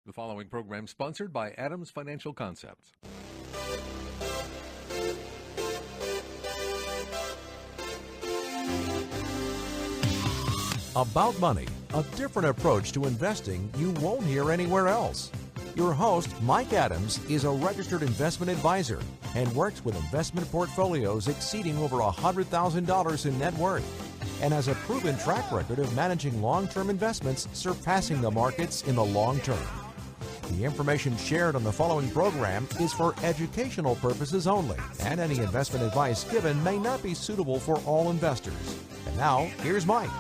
The following program sponsored by Adams Financial Concepts. About money, a different approach to investing you won't hear anywhere else. Your host, Mike Adams, is a registered investment advisor and works with investment portfolios exceeding over $100,000 in net worth, and has a proven track record of managing long-term investments surpassing the markets in the long term. The information shared on the following program is for educational purposes only, and any investment advice given may not be suitable for all investors. And now, here's Mike.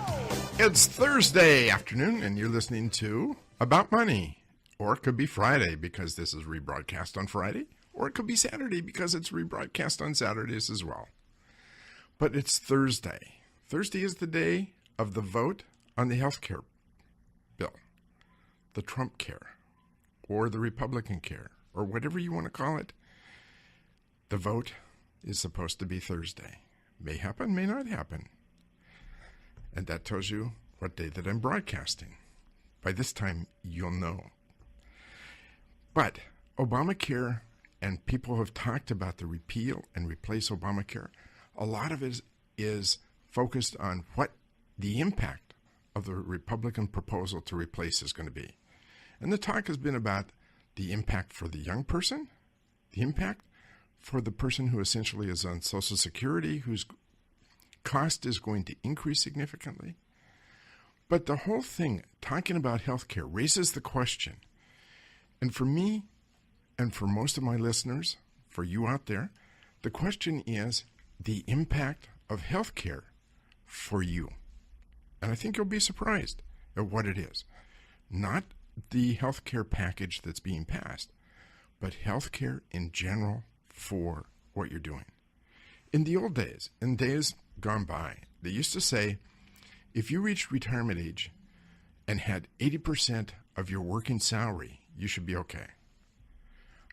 It's Thursday afternoon, and you're listening to About Money. Or it could be Friday because this is rebroadcast on Friday, or it could be Saturday because it's rebroadcast on Saturdays as well. But it's Thursday. Thursday is the day of the vote on the health care bill, the Trumpcare, or the Republican care, or whatever you want to call it. The vote is supposed to be Thursday. May happen, may not happen. And that tells you what day that I'm broadcasting. By this time, you'll know. But Obamacare, and people have talked about the repeal and replace Obamacare, a lot of it is focused on what the impact of the Republican proposal to replace is going to be. And the talk has been about the impact for the young person, the impact for the person who essentially is on Social Security, whose cost is going to increase significantly. But the whole thing, talking about healthcare, raises the question, and for me and for most of my listeners, for you out there, the question is the impact of healthcare for you. And I think you'll be surprised at what it is. Not the healthcare package that's being passed, but healthcare in general for what you're doing. In the old days, in days gone by, they used to say, if you reached retirement age and had 80% of your working salary, you should be okay.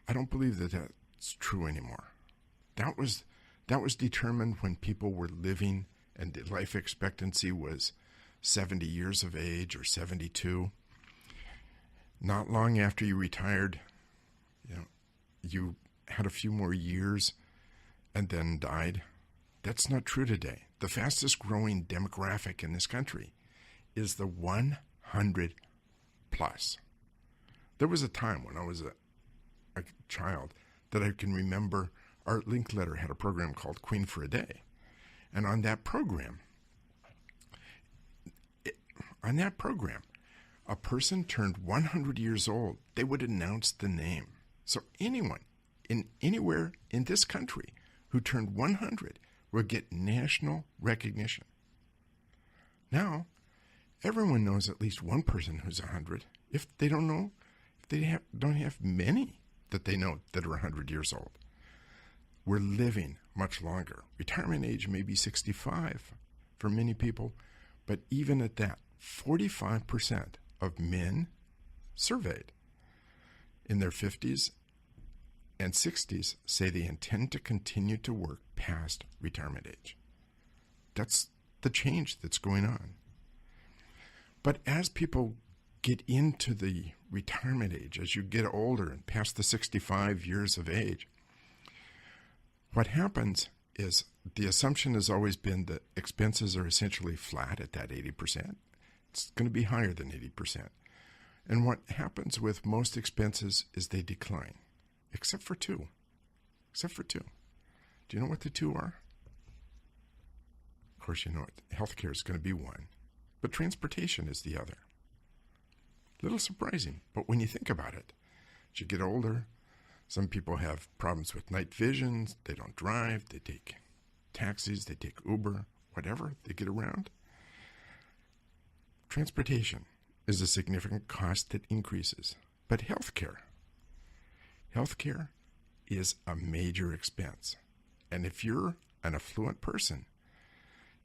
I don't believe that that's true anymore. That was determined when people were living and the life expectancy was 70 years of age or 72. Not long after you retired, you had a few more years and then died. That's not true today. The fastest growing demographic in this country is the 100 plus. There was a time when I was a child that I can remember Art Linkletter had a program called Queen for a Day. And on that program, a person turned 100 years old, they would announce the name. So anyone anywhere in this country who turned 100 would get national recognition. Now, everyone knows at least one person who's 100. If they don't know, don't have many that they know that are 100 years old. We're living much longer. Retirement age may be 65 for many people, but even at that, 45% of men surveyed in their 50s and 60s say they intend to continue to work past retirement age. That's the change that's going on. But as people get into the retirement age, as you get older and past the 65 years of age, what happens is the assumption has always been that expenses are essentially flat at that 80%. It's going to be higher than 80%. And what happens with most expenses is they decline, except for two. Do you know what the two are? Of course you know it. Healthcare is going to be one, but transportation is the other. Little surprising, but when you think about it, as you get older, some people have problems with night vision, they don't drive, they take taxis, they take Uber, whatever, they get around. Transportation is a significant cost that increases, but healthcare is a major expense. And if you're an affluent person,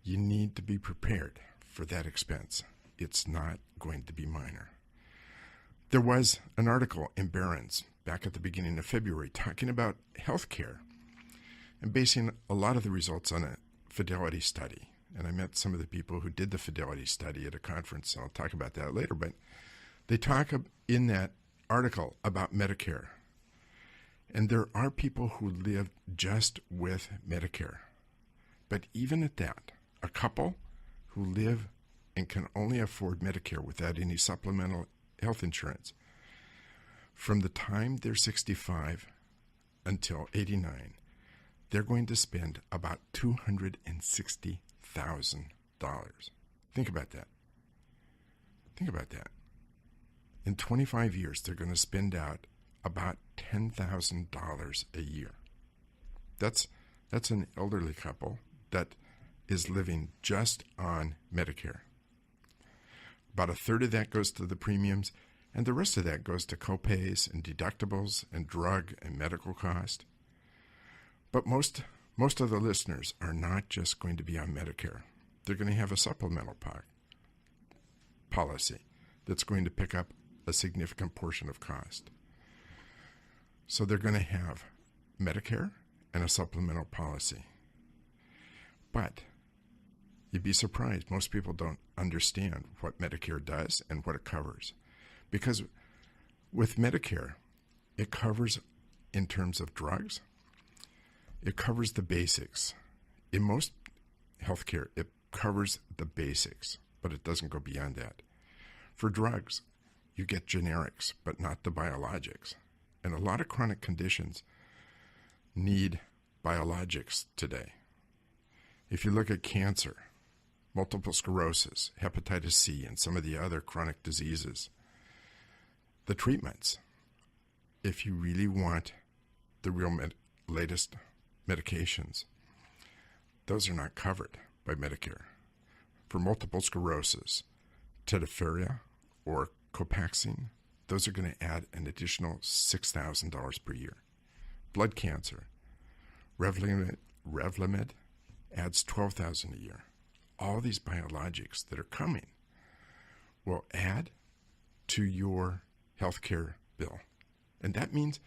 you need to be prepared for that expense. It's not going to be minor. There was an article in Barron's back at the beginning of February talking about healthcare and basing a lot of the results on a fidelity study. And I met some of the people who did the fidelity study at a conference, and I'll talk about that later. But they talk in that article about Medicare. And there are people who live just with Medicare. But even at that, a couple who live and can only afford Medicare without any supplemental health insurance, from the time they're 65 until 89, they're going to spend about $260,000. Think about that. Think about that. In 25 years, they're going to spend out about $10,000 a year. That's an elderly couple that is living just on Medicare. About a third of that goes to the premiums, and the rest of that goes to copays and deductibles and drug and medical cost. But most of the listeners are not just going to be on Medicare. They're going to have a supplemental policy that's going to pick up a significant portion of cost. So they're going to have Medicare and a supplemental policy. But you'd be surprised, most people don't understand what Medicare does and what it covers. Because with Medicare, it covers in terms of drugs, it covers the basics. In most healthcare, it covers the basics, but it doesn't go beyond that. For drugs, you get generics, but not the biologics. And a lot of chronic conditions need biologics today. If you look at cancer, multiple sclerosis, hepatitis C, and some of the other chronic diseases, the treatments, if you really want the real latest medications, those are not covered by Medicare. For multiple sclerosis, tediferia or Copaxone, those are going to add an additional $6,000 per year. Blood cancer, Revlimid adds $12,000 a year. All these biologics that are coming will add to your healthcare bill. And that means,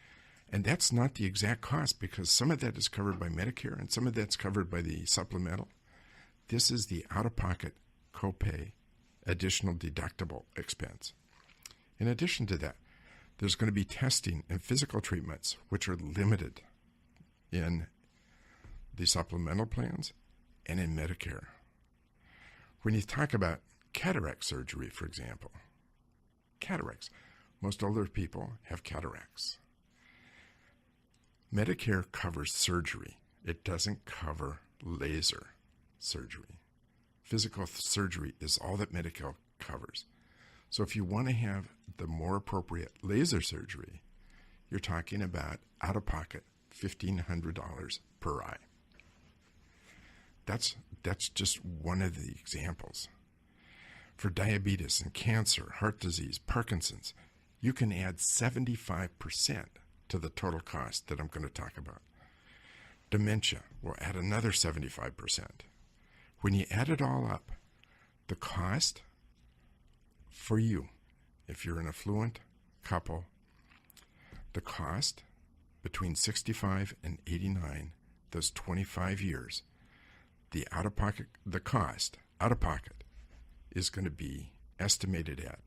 and that's not the exact cost, because some of that is covered by Medicare and some of that's covered by the supplemental. This is the out-of-pocket copay additional deductible expense. In addition to that, there's going to be testing and physical treatments, which are limited in the supplemental plans and in Medicare. When you talk about cataract surgery, for example, cataracts, most older people have cataracts. Medicare covers surgery. It doesn't cover laser surgery. Physical surgery is all that Medicare covers. So if you want to have the more appropriate laser surgery, you're talking about out-of-pocket $1,500 per eye. That's just one of the examples. For diabetes and cancer, heart disease, Parkinson's, you can add 75% to the total cost that I'm going to talk about. Dementia will add another 75%. When you add it all up, the cost for you, if you're an affluent couple, the cost between 65 and 89, those 25 years, the cost out of pocket is going to be estimated at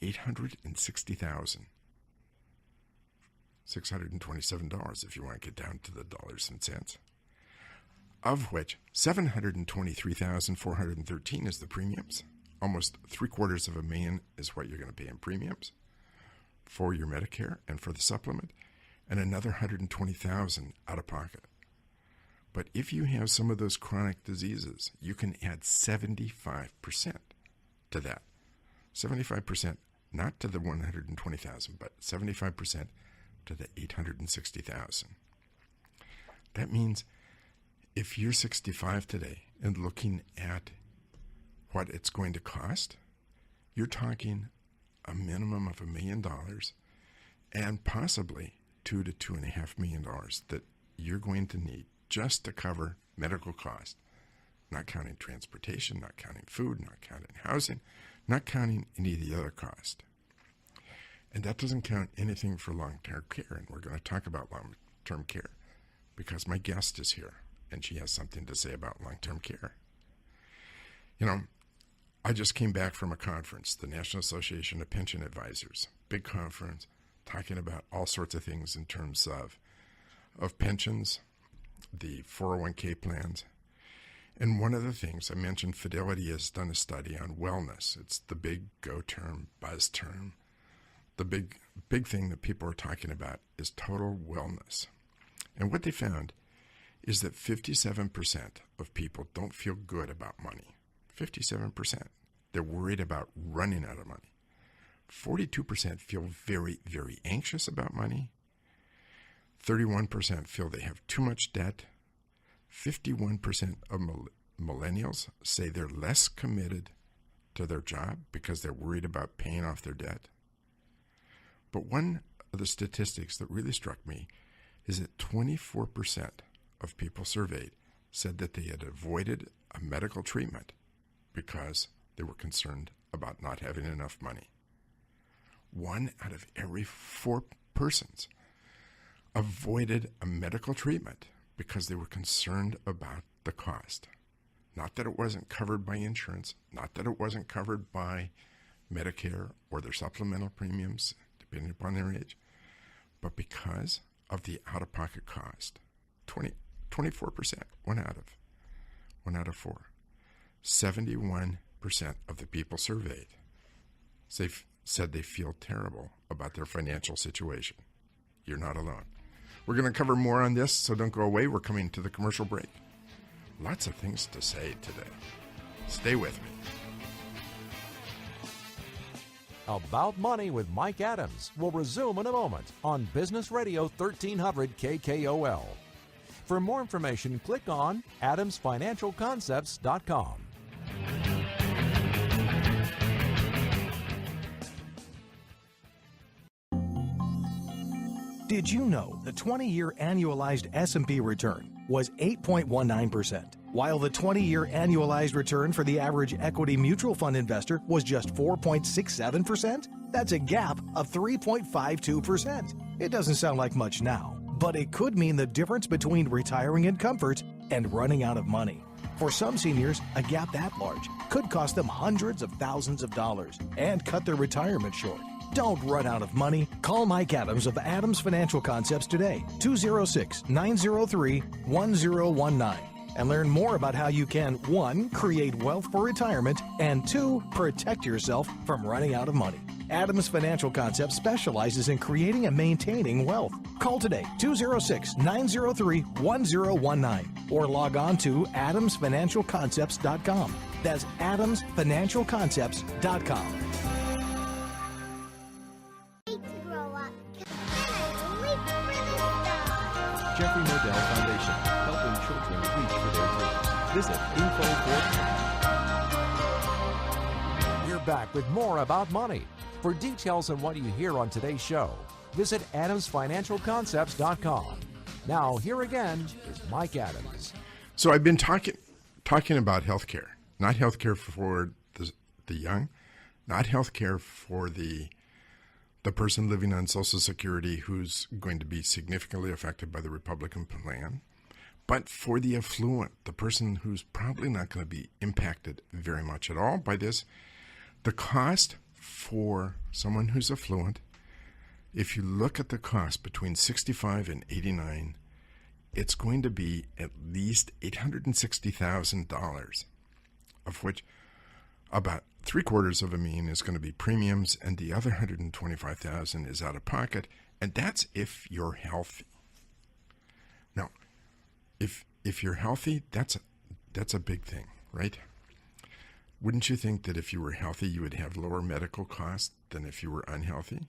$860,627 if you want to get down to the dollars and cents, of which $723,413 is the premiums. Almost $750,000 is what you're going to pay in premiums for your Medicare and for the supplement, and another $120,000 out of pocket. But if you have some of those chronic diseases, you can add 75% to that. 75%, not to the $120,000, but 75% to the $860,000. That means if you're 65 today and looking at what it's going to cost, you're talking a minimum of $1 million and possibly $2 to $2.5 million that you're going to need just to cover medical costs, not counting transportation, not counting food, not counting housing, not counting any of the other costs. And that doesn't count anything for long-term care, and we're going to talk about long-term care because my guest is here, and she has something to say about long-term care. You know, I just came back from a conference, the National Association of Pension Advisors, big conference, talking about all sorts of things in terms of pensions, the 401k plans. And one of the things I mentioned, Fidelity has done a study on wellness. It's the big go term, buzz term. The big thing that people are talking about is total wellness. And what they found is that 57% of people don't feel good about money. 57%. They're worried about running out of money. 42% feel very, very anxious about money. 31% feel they have too much debt. 51% of millennials say they're less committed to their job because they're worried about paying off their debt. But one of the statistics that really struck me is that 24% of people surveyed said that they had avoided a medical treatment because they were concerned about not having enough money. 1 out of every 4 persons avoided a medical treatment because they were concerned about the cost. Not that it wasn't covered by insurance, not that it wasn't covered by Medicare or their supplemental premiums, depending upon their age, but because of the out-of-pocket cost. 24%, 1 out of 4. 71% of the people surveyed said they feel terrible about their financial situation. You're not alone. We're going to cover more on this, so don't go away. We're coming to the commercial break. Lots of things to say today. Stay with me. About Money with Mike Adams will resume in a moment on Business Radio 1300 KKOL. For more information, click on adamsfinancialconcepts.com. Did you know the 20-year annualized S&P return was 8.19%, while the 20-year annualized return for the average equity mutual fund investor was just 4.67%? That's a gap of 3.52%. It doesn't sound like much now, but it could mean the difference between retiring in comfort and running out of money. For some seniors, a gap that large could cost them hundreds of thousands of dollars and cut their retirement short. Don't run out of money. Call Mike Adams of Adams Financial Concepts today, 206-903-1019, and learn more about how you can, 1, create wealth for retirement, and 2, protect yourself from running out of money. Adams Financial Concepts specializes in creating and maintaining wealth. Call today, 206-903-1019, or log on to adamsfinancialconcepts.com. That's adamsfinancialconcepts.com. Jeffrey Modell Foundation, helping children reach for their dreams. Visit info for. We're back with more about money. For details on what you hear on today's show, visit adamsfinancialconcepts.com. Now, here again is Mike Adams. So I've been talking about healthcare, not healthcare for the young, not healthcare for the person living on Social Security who's going to be significantly affected by the Republican plan, but for the affluent, the person who's probably not going to be impacted very much at all by this. The cost for someone who's affluent, if you look at the cost between 65 and 89, it's going to be at least $860,000, of which about $750,000 is going to be premiums, and the other $125,000 is out of pocket, and that's if you're healthy. Now, if you're healthy, that's a big thing, right? Wouldn't you think that if you were healthy, you would have lower medical costs than if you were unhealthy?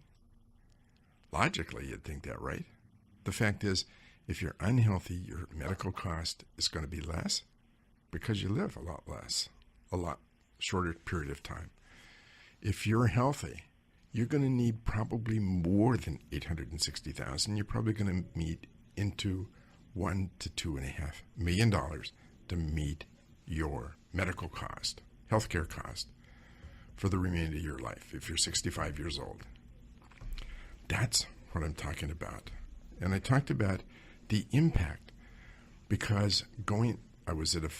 Logically, you'd think that, right? The fact is, if you're unhealthy, your medical cost is going to be less because you live a lot shorter period of time. If you're healthy, you're going to need probably more than $860,000. You're probably going to meet into $1 to $2.5 million to meet your medical cost, healthcare cost, for the remainder of your life if you're 65 years old. That's what I'm talking about. And I talked about the impact because I was at a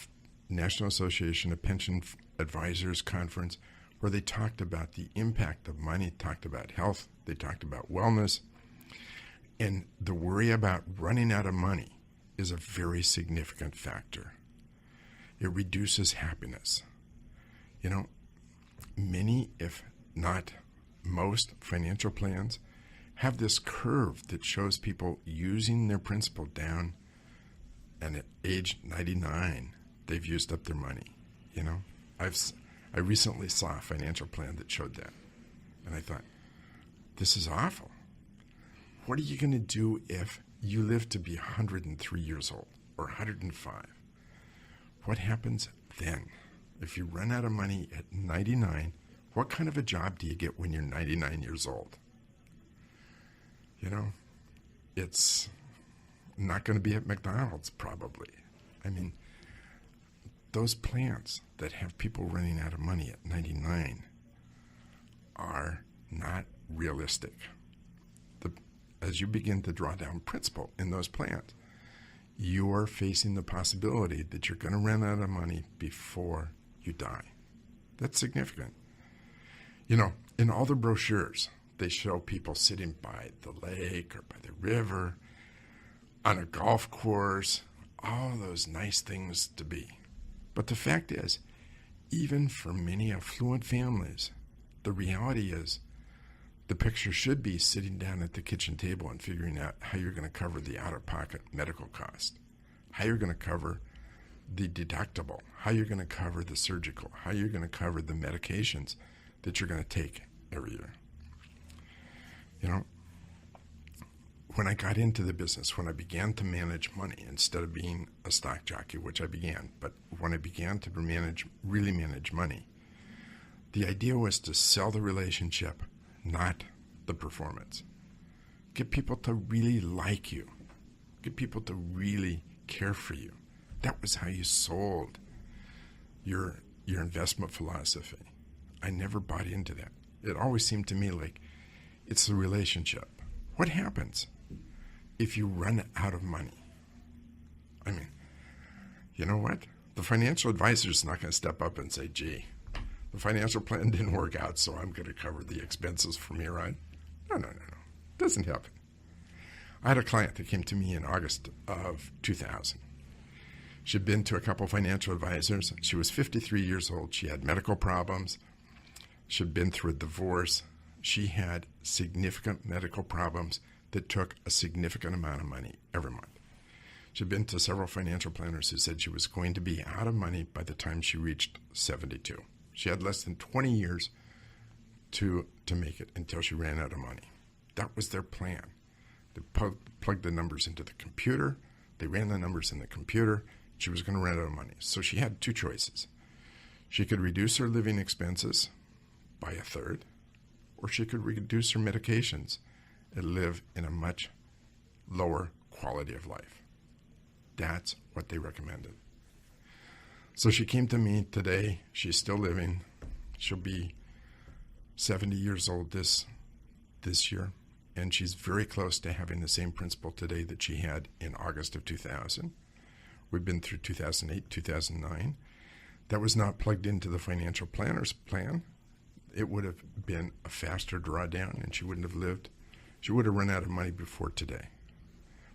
National Association of Pension Advisors conference where they talked about the impact of money, talked about health, they talked about wellness, And the worry about running out of money is a very significant factor. It reduces happiness. You know, many, if not most, financial plans have this curve that shows people using their principal down, and at age 99, they've used up their money. You know, I recently saw a financial plan that showed that, and I thought, this is awful. What are you going to do if you live to be 103 years old or 105? What happens then? If you run out of money at 99, what kind of a job do you get when you're 99 years old? You know, it's not going to be at McDonald's probably. I mean, those plans that have people running out of money at 99 are not realistic. As you begin to draw down principal in those plans, you are facing the possibility that you're going to run out of money before you die. That's significant. You know, in all the brochures, they show people sitting by the lake or by the river, on a golf course, all those nice things to be. But the fact is, even for many affluent families, the reality is the picture should be sitting down at the kitchen table and figuring out how you're going to cover the out-of-pocket medical cost, how you're going to cover the deductible, how you're going to cover the surgical, how you're going to cover the medications that you're going to take every year. You know, when I got into the business, when I began to manage money instead of being a stock jockey, which I began, but when I began to really manage money, the idea was to sell the relationship, not the performance. Get people to really like you. Get people to really care for you. That was how you sold your investment philosophy. I never bought into that. It always seemed to me like it's the relationship. What happens if you run out of money? I mean, you know what? The financial advisor is not going to step up and say, gee, the financial plan didn't work out, so I'm going to cover the expenses from here on. No. It doesn't happen. I had a client that came to me in August of 2000. She'd been to a couple financial advisors. She was 53 years old. She had medical problems. She'd been through a divorce. She had significant medical problems that took a significant amount of money every month. She'd been to several financial planners who said she was going to be out of money by the time she reached 72. She had less than 20 years to make it until she ran out of money. That was their plan. They plugged the numbers into the computer. They ran the numbers in the computer. She was going to run out of money. So she had two choices. She could reduce her living expenses by a third, or she could reduce her medications and live in a much lower quality of life. That's what they recommended. So she came to me today. She's still living. She'll be 70 years old this year, and she's very close to having the same principal today that she had in August of 2000. We've been through 2008, 2009. That was not plugged into the financial planner's plan. It would have been a faster drawdown, and she wouldn't have lived. She would have run out of money before today.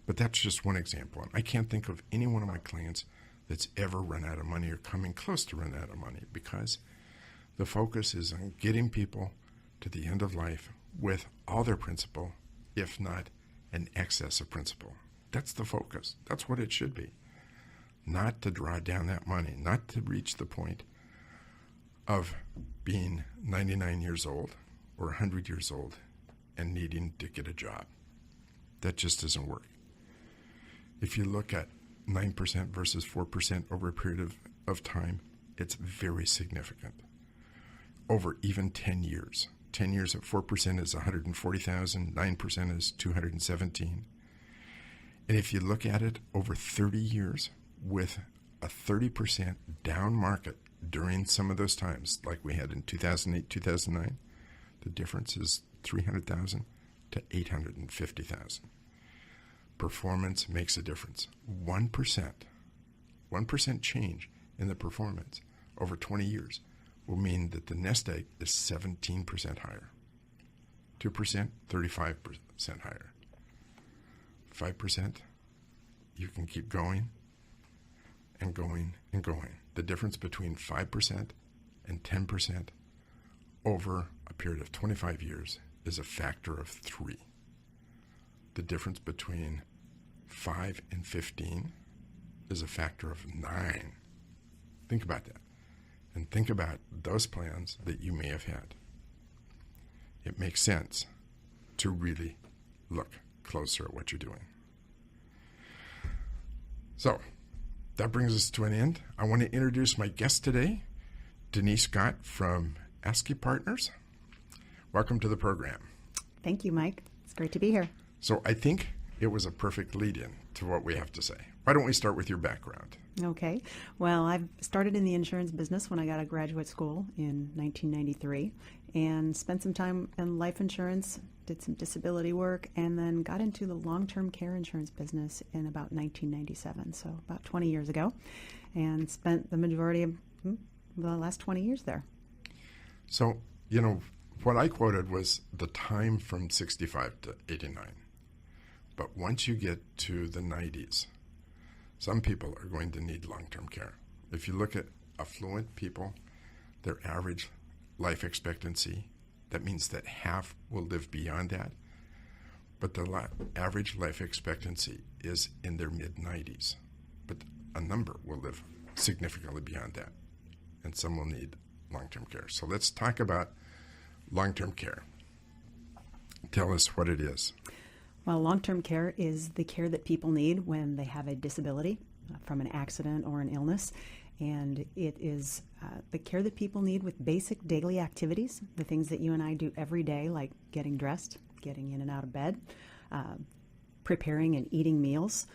But that's just one example. And I can't think of any one of my clients that's ever run out of money or coming close to run out of money, because the focus is on getting people to the end of life with all their principal, if not an excess of principal. That's the focus. That's what it should be. Not to draw down that money, not to reach the point of being 99 years old or 100 years old and needing to get a job. That just doesn't work. If you look at 9% versus 4% over a period of time, it's very significant. Over even 10 years. 10 years at 4% is 140,000, 9% is 217. And if you look at it over 30 years with a 30% down market during some of those times, like we had in 2008, 2009, the difference is 300,000 to 850,000. Performance makes a difference. 1% change in the performance over 20 years will mean that the nest egg is 17% higher. 2%, 35% higher. 5%, you can keep going and going and going. The difference between 5% and 10% over a period of 25 years is a factor of 3. The difference between 5 and 15 is a factor of 9. Think about that. And think about those plans that you may have had. It makes sense to really look closer at what you're doing. So, that brings us to an end. I want to introduce my guest today, Denise Scott from ASCII Partners. Welcome to the program. Thank you, Mike. It's great to be here. So I think it was a perfect lead-in to what we have to say. Why don't we start with your background? Okay. Well, I've started in the insurance business when I got out of graduate school in 1993 and spent some time in life insurance, did some disability work, and then got into the long-term care insurance business in about 1997, so about 20 years ago, and spent the majority of the last 20 years there. So, you know, what I quoted was the time from 65 to 89. But once you get to the 90s, some people are going to need long-term care. If you look at affluent people, their average life expectancy, that means that half will live beyond that. But the average life expectancy is in their mid-90s. But a number will live significantly beyond that. And some will need long-term care. So let's talk about long-term care. Tell us what it is. Well, long-term care is the care that people need when they have a disability from an accident or an illness. And it is the care that people need with basic daily activities, the things that you and I do every day, like getting dressed, getting in and out of bed, preparing and eating meals,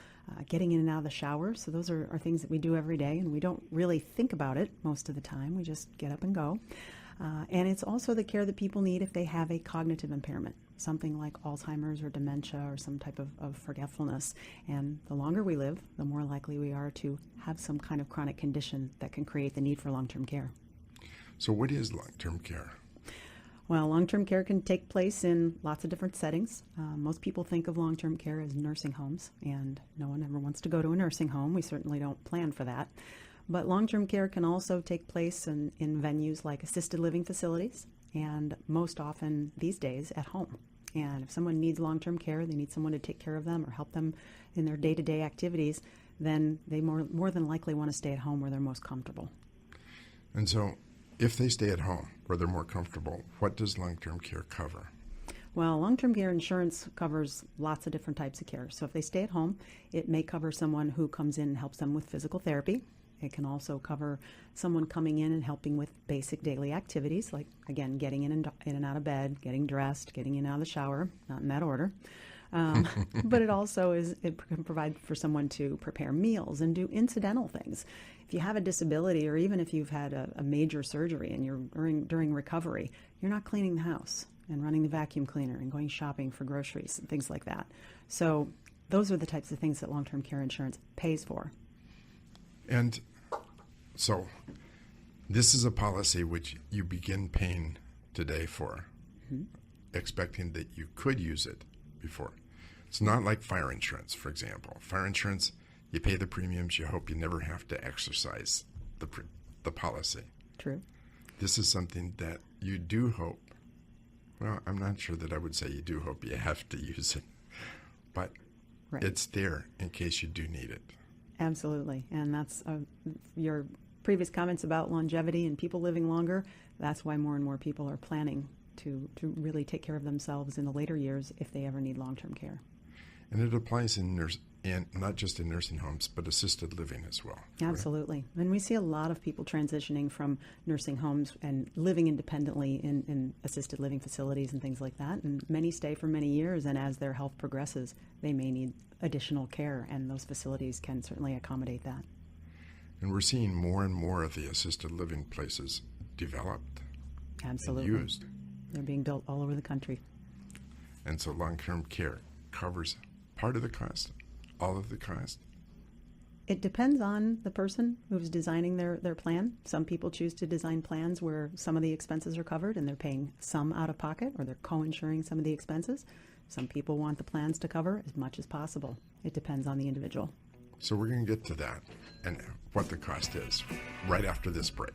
getting in and out of the shower. So those are things that we do every day, and we don't really think about it most of the time. We just get up and go. And it's also the care that people need if they have a cognitive impairment, something like Alzheimer's or dementia or some type of forgetfulness. And the longer we live, the more likely we are to have some kind of chronic condition that can create the need for long-term care. So what is long-term care? Well, long-term care can take place in lots of different settings. Most people think of long-term care as nursing homes, and no one ever wants to go to a nursing home. We certainly don't plan for that. But long-term care can also take place in venues like assisted living facilities, and most often these days at home. And if someone needs long-term care, they need someone to take care of them or help them in their day-to-day activities, then they more than likely want to stay at home where they're most comfortable. And so if they stay at home where they're more comfortable, what does long-term care cover? Well, long-term care insurance covers lots of different types of care. So if they stay at home, it may cover someone who comes in and helps them with physical therapy. It can also cover someone coming in and helping with basic daily activities, like, again, getting in and out of bed, getting dressed, getting in and out of the shower, not in that order. But it also it can provide for someone to prepare meals and do incidental things. If you have a disability, or even if you've had a major surgery and you're during recovery, you're not cleaning the house and running the vacuum cleaner and going shopping for groceries and things like that. So those are the types of things that long-term care insurance pays for. And so this is a policy which you begin paying today for, expecting that you could use it before. It's not like fire insurance, for example. Fire insurance, you pay the premiums, you hope you never have to exercise the policy. True. This is something that you do hope. Well, I'm not sure that I would say you do hope you have to use it, but Right. It's there in case you do need it. Absolutely. And that's your previous comments about longevity and people living longer. That's why more and more people are planning to really take care of themselves in the later years if they ever need long-term care. And it applies in not just in nursing homes, but assisted living as well. Absolutely. Right? And we see a lot of people transitioning from nursing homes and living independently in assisted living facilities and things like that. And many stay for many years, and as their health progresses, they may need additional care, and those facilities can certainly accommodate that. And we're seeing more and more of the assisted living places developed Absolutely. and used. They're being built all over the country. And so long-term care covers part of the cost, all of the cost? It depends on the person who's designing their plan. Some people choose to design plans where some of the expenses are covered and they're paying some out of pocket, or they're co-insuring some of the expenses. Some people want the plans to cover as much as possible. It depends on the individual. So we're going to get to that and what the cost is right after this break.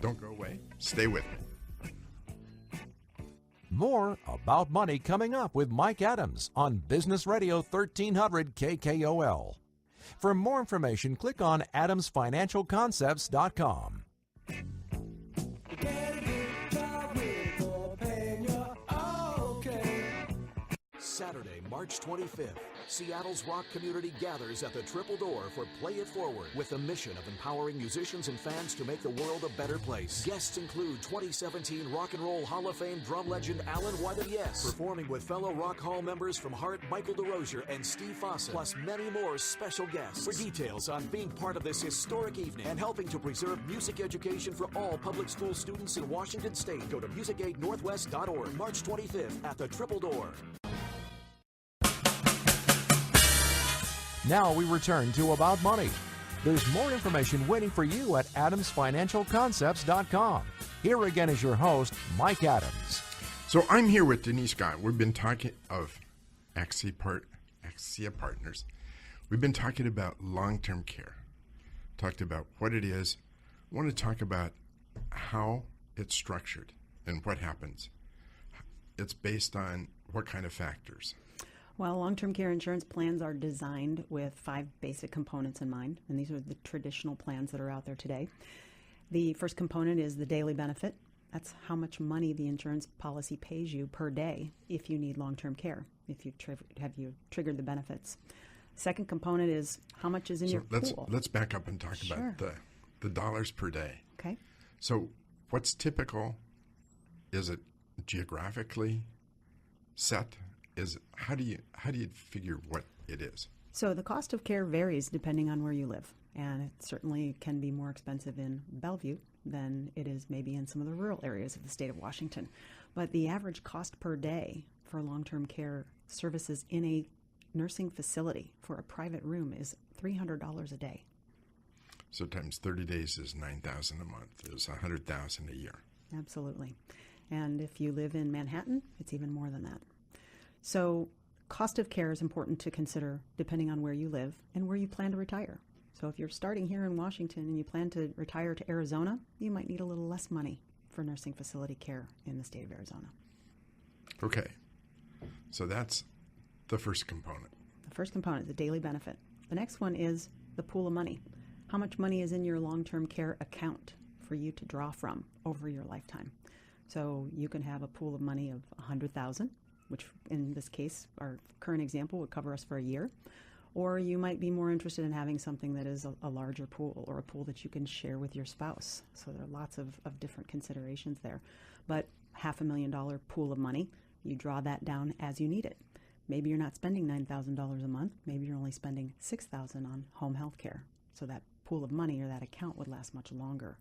Don't go away. Stay with me. More About Money coming up with Mike Adams on Business Radio 1300 KKOL. For more information, click on adamsfinancialconcepts.com. Saturday, March 25th, Seattle's rock community gathers at the Triple Door for Play It Forward with the mission of empowering musicians and fans to make the world a better place. Guests include 2017 Rock and Roll Hall of Fame drum legend Alan White of Yes, performing with fellow Rock Hall members from Heart, Michael DeRosier, and Steve Fossen, plus many more special guests. For details on being part of this historic evening and helping to preserve music education for all public school students in Washington State, go to musicaidnorthwest.org, March 25th at the Triple Door. Now we return to About Money. There's more information waiting for you at adamsfinancialconcepts.com. Here again is your host, Mike Adams. So I'm here with Denise Scott. We've been talking of Axia Partners. We've been talking about long-term care. Talked about what it is. I want to talk about how it's structured and what happens. It's based on what kind of factors? Well, long-term care insurance plans are designed with 5 basic components in mind, and these are the traditional plans that are out there today. The first component is the daily benefit. That's how much money the insurance policy pays you per day if you need long-term care, if you've triggered the benefits. Second component is how much is in your pool. Let's back up and talk about the dollars per day. Okay. So what's typical? Is it geographically set? How do you figure what it is? So the cost of care varies depending on where you live, and it certainly can be more expensive in Bellevue than it is maybe in some of the rural areas of the state of Washington. But the average cost per day for long-term care services in a nursing facility for a private room is $300 a day. So times 30 days is $9,000 a month. Is $100,000 a year. Absolutely. And if you live in Manhattan, it's even more than that. So cost of care is important to consider depending on where you live and where you plan to retire. So if you're starting here in Washington and you plan to retire to Arizona, you might need a little less money for nursing facility care in the state of Arizona. Okay. So that's the first component. The first component, the daily benefit. The next one is the pool of money. How much money is in your long-term care account for you to draw from over your lifetime? So you can have a pool of money of $100,000, which in this case, our current example would cover us for a year. Or you might be more interested in having something that is a larger pool, or a pool that you can share with your spouse. So there are lots of different considerations there. But $500,000 pool of money, you draw that down as you need it. Maybe you're not spending $9,000 a month. Maybe you're only spending $6,000 on home health care. So that pool of money or that account would last much longer.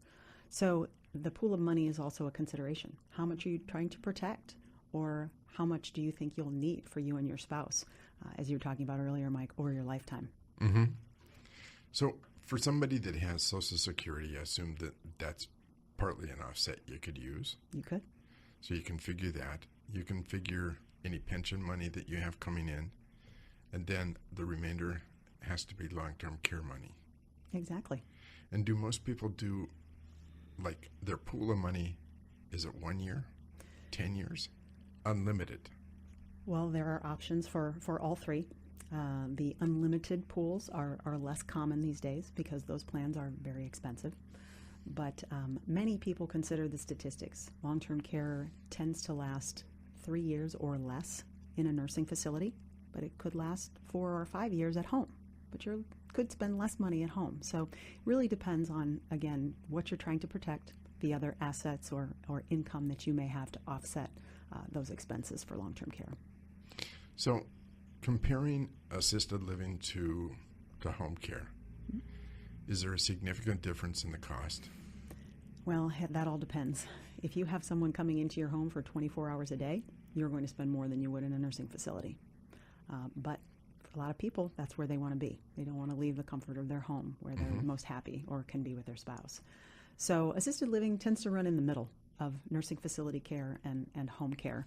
So the pool of money is also a consideration. How much are you trying to protect? Or how much do you think you'll need for you and your spouse, as you were talking about earlier, Mike, over your lifetime? Mm-hmm. So for somebody that has Social Security, I assume that that's partly an offset you could use. You could. So you can figure that. You can figure any pension money that you have coming in, and then the remainder has to be long-term care money. Exactly. And do most people do, like, their pool of money, is it 1 year, 10 years? Unlimited? Well, there are options for all three. The unlimited pools are less common these days because those plans are very expensive. But many people consider the statistics. Long-term care tends to last 3 years or less in a nursing facility, but it could last 4 or 5 years at home. But you could spend less money at home. So it really depends on, again, what you're trying to protect, the other assets or income that you may have to offset those expenses for long-term care. So comparing assisted living to home care, is there a significant difference in the cost? Well, that all depends. If you have someone coming into your home for 24 hours a day, you're going to spend more than you would in a nursing facility. But for a lot of people, that's where they want to be. They don't want to leave the comfort of their home where they're most happy or can be with their spouse. So assisted living tends to run in the middle. of nursing facility care and home care.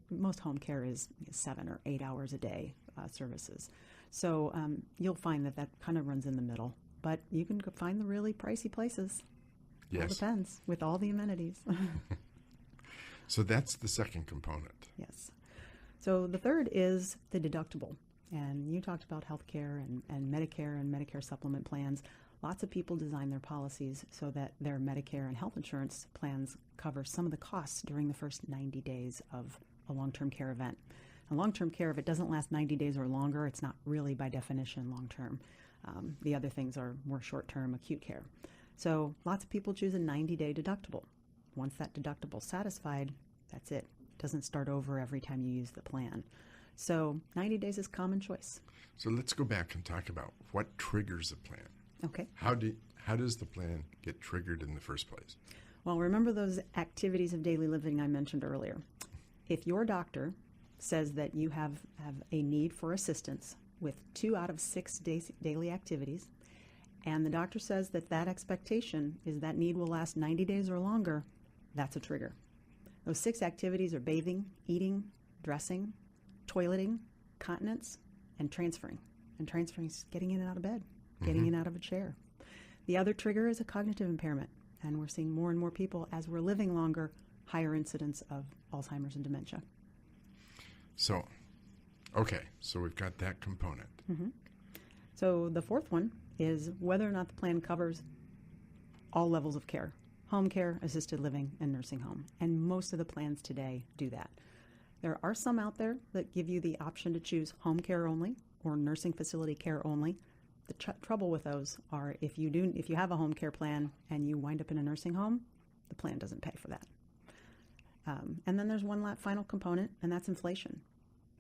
Most home care is 7 or 8 hours a day services. So you'll find that kind of runs in the middle. But you can find the really pricey places. Yes. All depends, with all the amenities. So that's the second component. Yes. So the third is the deductible. And you talked about healthcare and Medicare supplement plans. Lots of people design their policies so that their Medicare and health insurance plans cover some of the costs during the first 90 days of a long-term care event. And long-term care, if it doesn't last 90 days or longer, it's not really by definition long-term. The other things are more short-term acute care. So lots of people choose a 90-day deductible. Once that deductible is satisfied, that's it. It doesn't start over every time you use the plan. So 90 days is common choice. So let's go back and talk about what triggers a plan. Okay. How does the plan get triggered in the first place? Well, remember those activities of daily living I mentioned earlier. If your doctor says that you have a need for assistance with 2 out of 6 daily activities, and the doctor says that expectation is that need will last 90 days or longer, that's a trigger. Those 6 activities are bathing, eating, dressing, toileting, continence, and transferring. And transferring is getting in and out of bed, getting in and out of a chair. The other trigger is a cognitive impairment. And we're seeing more and more people, as we're living longer, higher incidence of Alzheimer's and dementia. So, okay, so we've got that component. So the fourth one is whether or not the plan covers all levels of care: home care, assisted living, and nursing home. And most of the plans today do that. There are some out there that give you the option to choose home care only or nursing facility care only. The trouble with those are if you have a home care plan and you wind up in a nursing home, the plan doesn't pay for that. And then there's one final component, and that's inflation.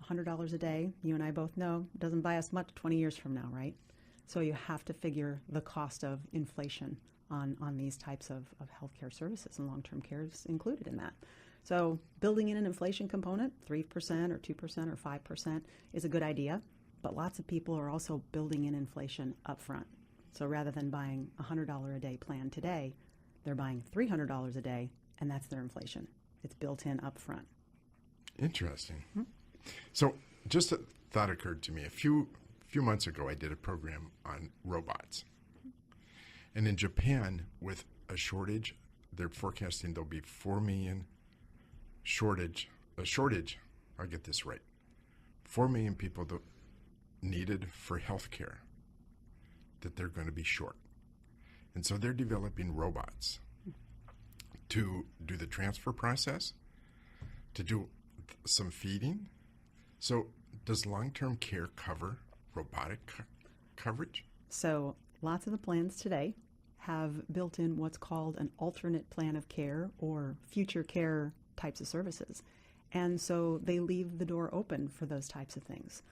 $100 a day, you and I both know, doesn't buy us much 20 years from now, right? So you have to figure the cost of inflation on these types of healthcare services, and long-term care is included in that. So building in an inflation component, 3% or 2% or 5%, is a good idea. But lots of people are also building in inflation up front. So rather than buying a $100 a day plan today, they're buying $300 a day, and that's their inflation. It's built in up front. Interesting. So just a thought occurred to me. A few months ago, I did a program on robots. And in Japan, with a shortage, they're forecasting there'll be 4 million I'll get this right, 4 million people needed for health care that they're going to be short. And so they're developing robots to do the transfer process, to do some feeding. So does long-term care cover robotic coverage? So lots of the plans today have built in what's called an alternate plan of care or future care types of services. And so they leave the door open for those types of things.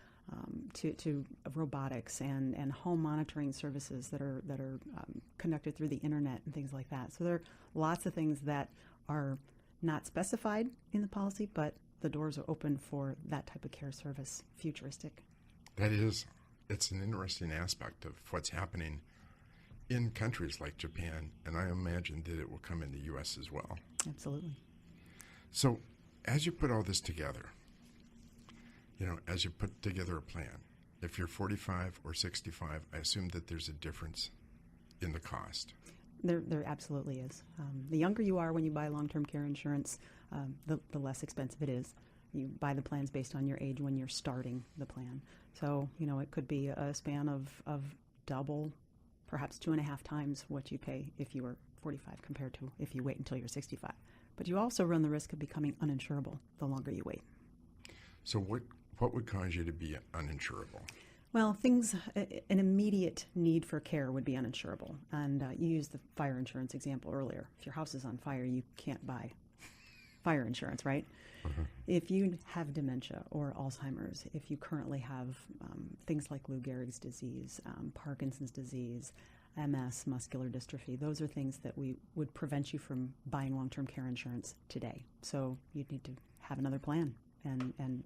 To robotics and home monitoring services that are conducted through the internet and things like that. So there are lots of things that are not specified in the policy, but the doors are open for that type of care service, futuristic. It's an interesting aspect of what's happening in countries like Japan, and I imagine that it will come in the U.S. as well. Absolutely. So as you put all this together, as you put together a plan, if you're 45 or 65, I assume that there's a difference in the cost. There absolutely is. The younger you are when you buy long-term care insurance, the less expensive it is. You buy the plans based on your age when you're starting the plan. So, it could be a span of double, perhaps 2.5 times what you pay if you were 45 compared to if you wait until you're 65. But you also run the risk of becoming uninsurable the longer you wait. So what would cause you to be uninsurable? Well, an immediate need for care would be uninsurable. And you used the fire insurance example earlier. If your house is on fire, you can't buy fire insurance, right? If you have dementia or Alzheimer's, if you currently have things like Lou Gehrig's disease, Parkinson's disease, MS, muscular dystrophy, those are things that we would prevent you from buying long-term care insurance today. So you'd need to have another plan and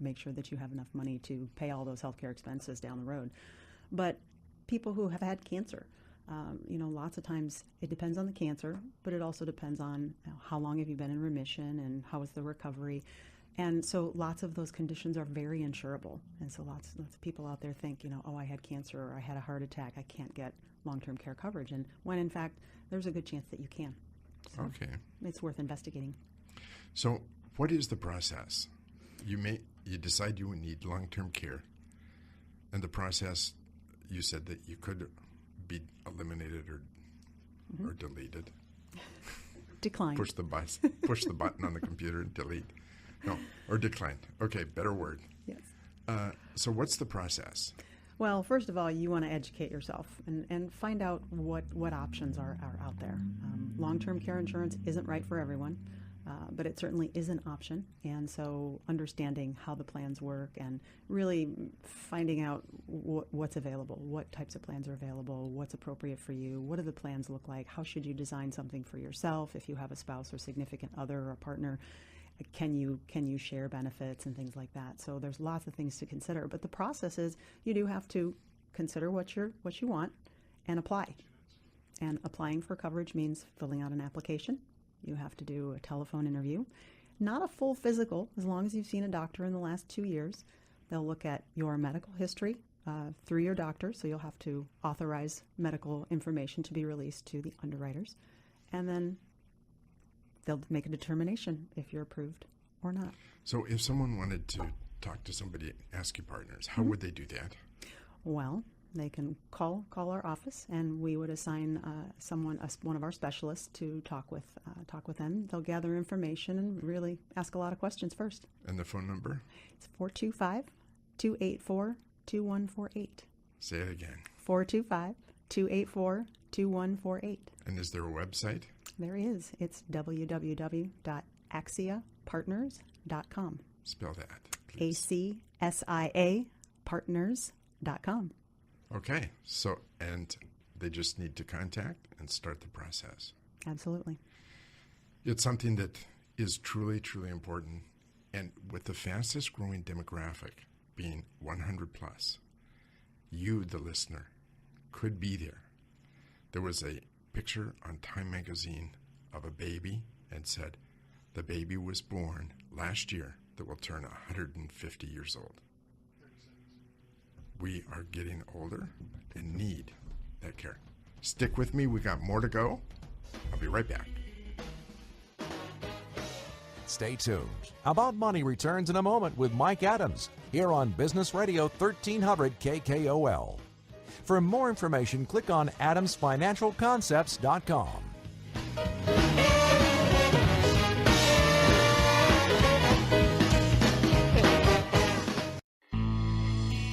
make sure that you have enough money to pay all those healthcare expenses down the road. But people who have had cancer, Lots of times it depends on the cancer, but it also depends on how long have you been in remission and how is the recovery. And so lots of those conditions are very insurable. And so lots of people out there think, oh, I had cancer or I had a heart attack, I can't get long-term care coverage. And when in fact, there's a good chance that you can. So okay. It's worth investigating. So what is the process? You decide you need long-term care. And the process, you said that you could be eliminated or deleted. Declined. Push the button on the computer and delete. No, or declined. Okay, better word. Yes. So what's the process? Well, first of all, you want to educate yourself and find out what options are out there. Long-term care insurance isn't right for everyone, but it certainly is an option. And so understanding how the plans work and really finding out what's available, what types of plans are available, what's appropriate for you, what do the plans look like, how should you design something for yourself if you have a spouse or significant other or a partner. Can you share benefits and things like that? So there's lots of things to consider. But the process is you do have to consider what you want and apply. And applying for coverage means filling out an application. You have to do a telephone interview. Not a full physical, as long as you've seen a doctor in the last 2 years. They'll look at your medical history through your doctor, so you'll have to authorize medical information to be released to the underwriters. And then they'll make a determination if you're approved or not. So if someone wanted to talk to somebody, ask your partners, how would they do that? Well, they can call our office, and we would assign one of our specialists to talk with them. They'll gather information and really ask a lot of questions first. And the phone number? It's 425-284-2148. Say it again. 425-284-2148. And is there a website? There is. It's www.axiapartners.com. Spell that, please. ACSIA partners.com. Okay. So, and they just need to contact and start the process. Absolutely. It's something that is truly, truly important. And with the fastest growing demographic being 100 plus, you, the listener, could be there. There was a picture on Time magazine of a baby and said, the baby was born last year that will turn 150 years old. We are getting older and need that care. Stick with me. We got more to go. I'll be right back. Stay tuned. About Money returns in a moment with Mike Adams here on Business Radio 1300 KKOL. For more information, click on adamsfinancialconcepts.com.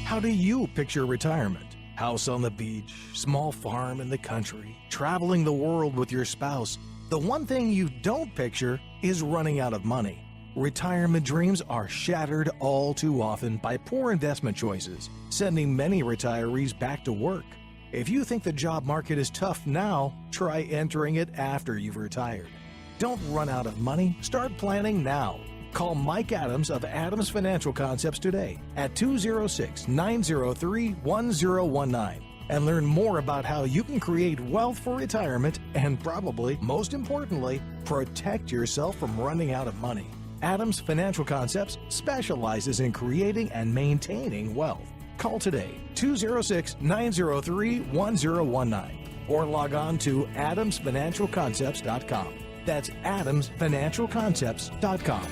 How do you picture retirement? House on the beach, small farm in the country, traveling the world with your spouse. The one thing you don't picture is running out of money. Retirement dreams are shattered all too often by poor investment choices, sending many retirees back to work. If you think the job market is tough now, try entering it after you've retired. Don't run out of money. Start planning now. Call Mike Adams of Adams Financial Concepts today at 206-903-1019 and learn more about how you can create wealth for retirement and probably, most importantly, protect yourself from running out of money. Adams Financial Concepts specializes in creating and maintaining wealth. Call today, 206-903-1019 or log on to adamsfinancialconcepts.com. That's adamsfinancialconcepts.com.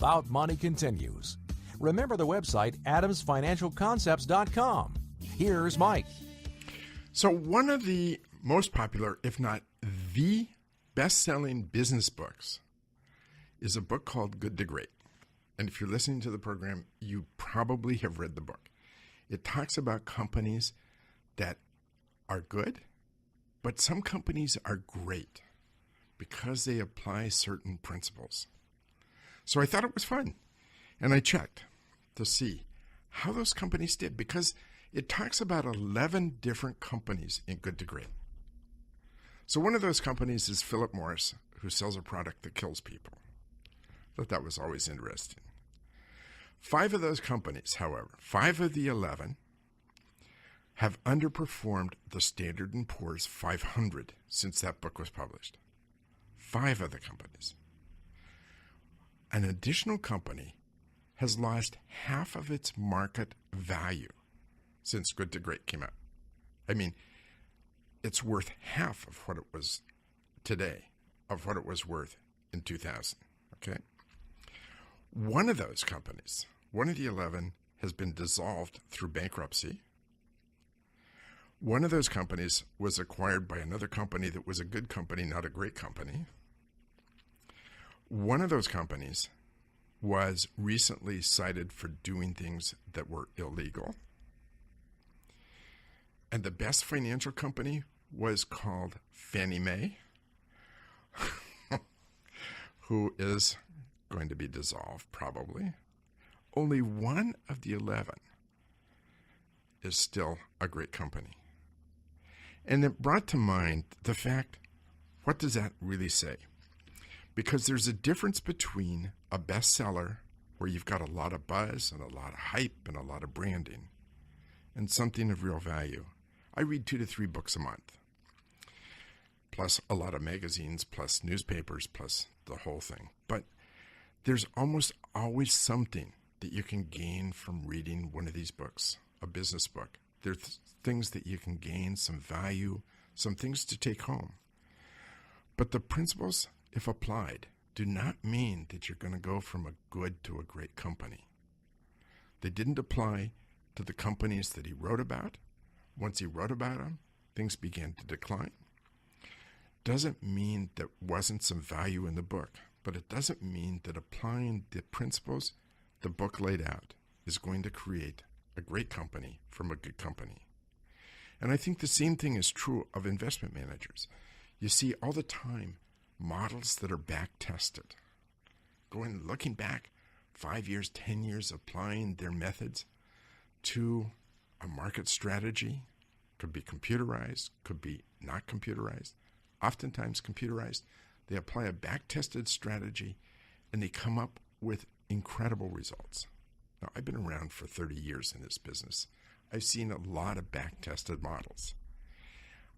About Money continues. Remember the website adamsfinancialconcepts.com. Here's Mike. So one of the most popular, if not the best-selling business books is a book called Good to Great. And if you're listening to the program, you probably have read the book. It talks about companies that are good, but some companies are great because they apply certain principles. So I thought it was fun, and I checked to see how those companies did, because it talks about 11 different companies in Good to Great. So one of those companies is Philip Morris, who sells a product that kills people. I thought that was always interesting. 5 of those companies, however, 5 of the 11 have underperformed the Standard & Poor's 500 since that book was published. 5 of the companies. An additional company has lost half of its market value since Good to Great came out. I mean, it's worth half of what it was today, of what it was worth in 2000, okay? One of those companies, one of the 11, has been dissolved through bankruptcy. One of those companies was acquired by another company that was a good company, not a great company. One of those companies was recently cited for doing things that were illegal. And the best financial company was called Fannie Mae, who is going to be dissolved probably. Only one of the 11 is still a great company. And it brought to mind the fact, what does that really say? Because there's a difference between a bestseller where you've got a lot of buzz and a lot of hype and a lot of branding and something of real value. I read 2 to 3 books a month, plus a lot of magazines, plus newspapers, plus the whole thing. But there's almost always something that you can gain from reading one of these books, a business book. There's things that you can gain, some value, some things to take home. But the principles, if applied, do not mean that you're going to go from a good to a great company. They didn't apply to the companies that he wrote about. Once he wrote about them, things began to decline. Doesn't mean there wasn't some value in the book, but it doesn't mean that applying the principles the book laid out is going to create a great company from a good company. And I think the same thing is true of investment managers. You see all the time models that are back-tested, looking back 5 years, 10 years, applying their methods to a market strategy. Could be computerized, could be not computerized. Oftentimes computerized. They apply a back-tested strategy and they come up with incredible results. Now, I've been around for 30 years in this business. I've seen a lot of back-tested models.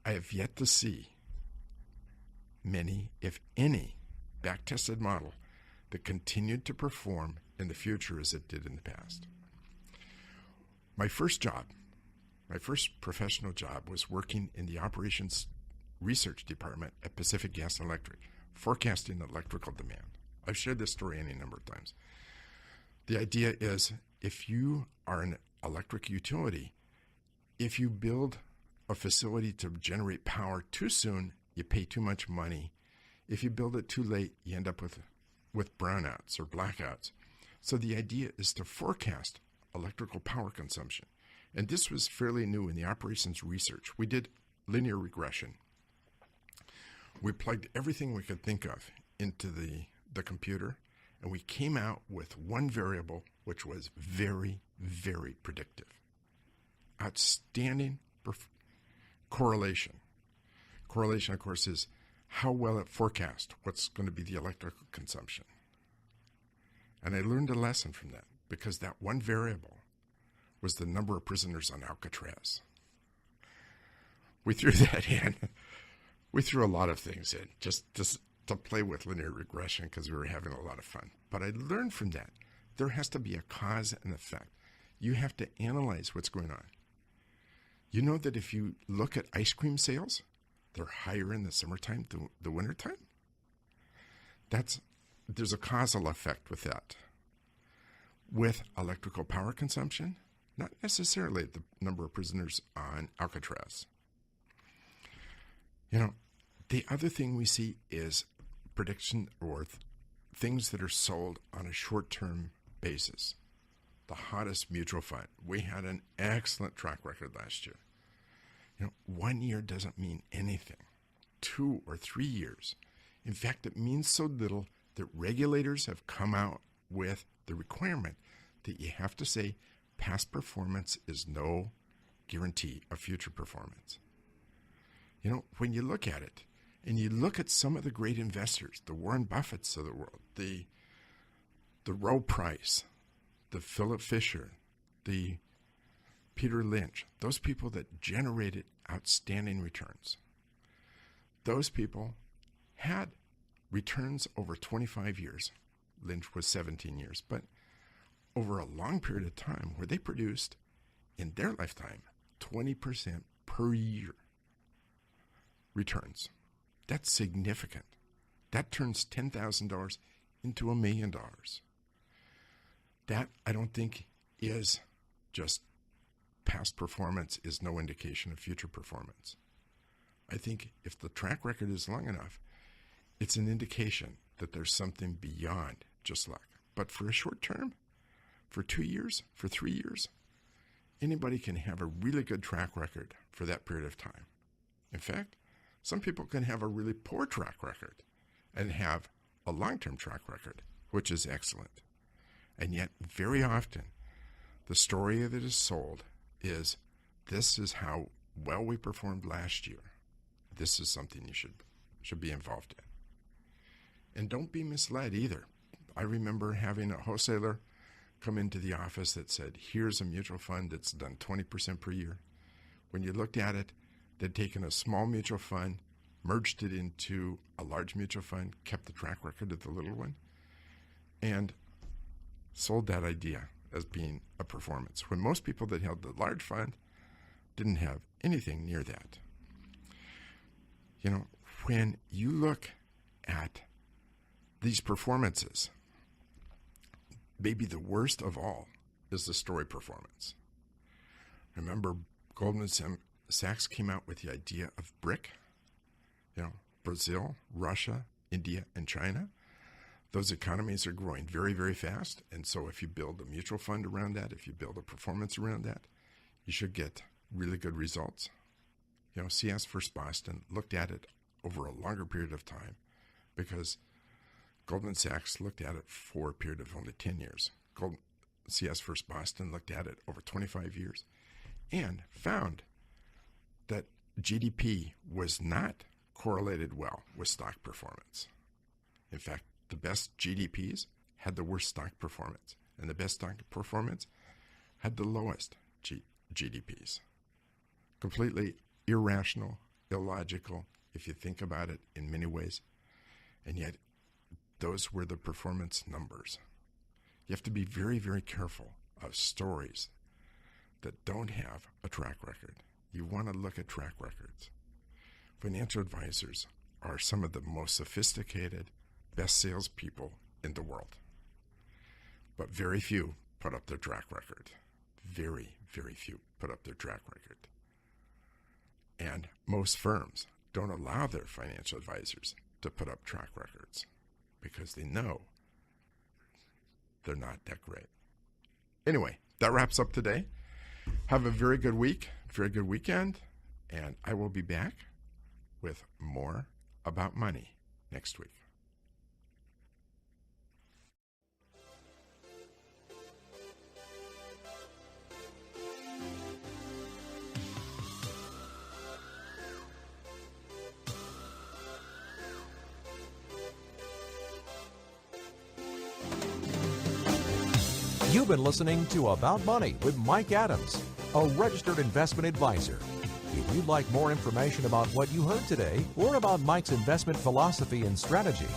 I have yet to see many, if any, back-tested model that continued to perform in the future as it did in the past. My first professional job was working in the operations research department at Pacific Gas and Electric, forecasting electrical demand. I've shared this story any number of times. The idea is, if you are an electric utility, if you build a facility to generate power too soon, you pay too much money. If you build it too late, you end up with brownouts or blackouts. So the idea is to forecast electrical power consumption. And this was fairly new in the operations research. We did linear regression. We plugged everything we could think of into the computer, and we came out with one variable which was very, very predictive. Outstanding correlation. Correlation, of course, is how well it forecasts what's going to be the electrical consumption. And I learned a lesson from that, because that one variable was the number of prisoners on Alcatraz. We threw that in. We threw a lot of things in just to play with linear regression because we were having a lot of fun. But I learned from that there has to be a cause and effect. You have to analyze what's going on. You know that if you look at ice cream sales, they're higher in the summertime than the wintertime? There's a causal effect with that. With electrical power consumption, not necessarily the number of prisoners on Alcatraz. The other thing we see is prediction or things that are sold on a short-term basis. The hottest mutual fund. We had an excellent track record last year. 1 year doesn't mean anything. 2 or 3 years. In fact, it means so little that regulators have come out with the requirement that you have to say past performance is no guarantee of future performance. When you look at it, and you look at some of the great investors, the Warren Buffetts of the world, the Roe Price, the Philip Fisher, the Peter Lynch, those people that generated outstanding returns, those people had returns over 25 years. Lynch was 17 years, but over a long period of time where they produced in their lifetime 20% per year returns. That's significant. That turns $10,000 into $1 million. That, I don't think, is just past performance is no indication of future performance. I think if the track record is long enough, it's an indication that there's something beyond just luck. But for a short term, for 2 years, for 3 years, anybody can have a really good track record for that period of time. In fact, some people can have a really poor track record and have a long-term track record, which is excellent. And yet, very often, the story that is sold is, this is how well we performed last year. This is something you should be involved in. And don't be misled either. I remember having a wholesaler come into the office that said, here's a mutual fund that's done 20% per year. When you looked at it, they'd taken a small mutual fund, merged it into a large mutual fund, kept the track record of the little one, and sold that idea as being a performance, when most people that held the large fund didn't have anything near that. You know, when you look at these performances, maybe the worst of all is the story performance. Remember, Goldman Sachs came out with the idea of BRIC, Brazil, Russia, India, and China. Those economies are growing very, very fast. And so if you build a mutual fund around that, if you build a performance around that, you should get really good results. CS First Boston looked at it over a longer period of time because Goldman Sachs looked at it for a period of only 10 years. CS First Boston looked at it over 25 years and found that GDP was not correlated well with stock performance. In fact, the best GDPs had the worst stock performance, and the best stock performance had the lowest GDPs. Completely irrational, illogical, if you think about it in many ways, and yet those were the performance numbers. You have to be very, very careful of stories that don't have a track record. You want to look at track records. Financial advisors are some of the most sophisticated, best salespeople in the world. But very few put up their track record. Very, very few put up their track record. And most firms don't allow their financial advisors to put up track records because they know they're not that great. Anyway, that wraps up today. Have a very good week, very good weekend, and I will be back with more about money next week. You've been listening to About Money with Mike Adams, a registered investment advisor. If you'd like more information about what you heard today, or about Mike's investment philosophy and strategy,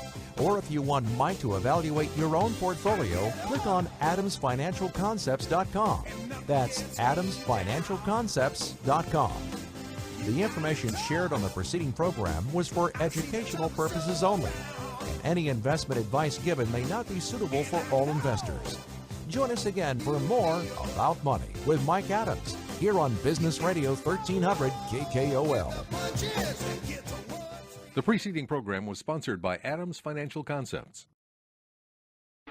or if you want Mike to evaluate your own portfolio, click on adamsfinancialconcepts.com. That's adamsfinancialconcepts.com. The information shared on the preceding program was for educational purposes only, and any investment advice given may not be suitable for all investors. Join us again for more About Money with Mike Adams here on Business Radio 1300 KKOL. The preceding program was sponsored by Adams Financial Concepts.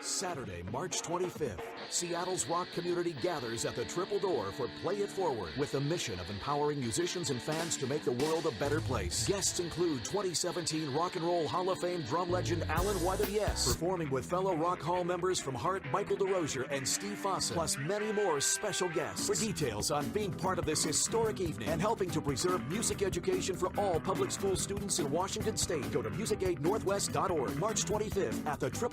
Saturday, March 25th, Seattle's rock community gathers at the Triple Door for Play It Forward with the mission of empowering musicians and fans to make the world a better place. Guests include 2017 Rock and Roll Hall of Fame drum legend Alan White of Yes, performing with fellow Rock Hall members from Heart, Michael DeRosier, and Steve Fossen, plus many more special guests. For details on being part of this historic evening and helping to preserve music education for all public school students in Washington State, go to musicaidnorthwest.org. March 25th at the Triple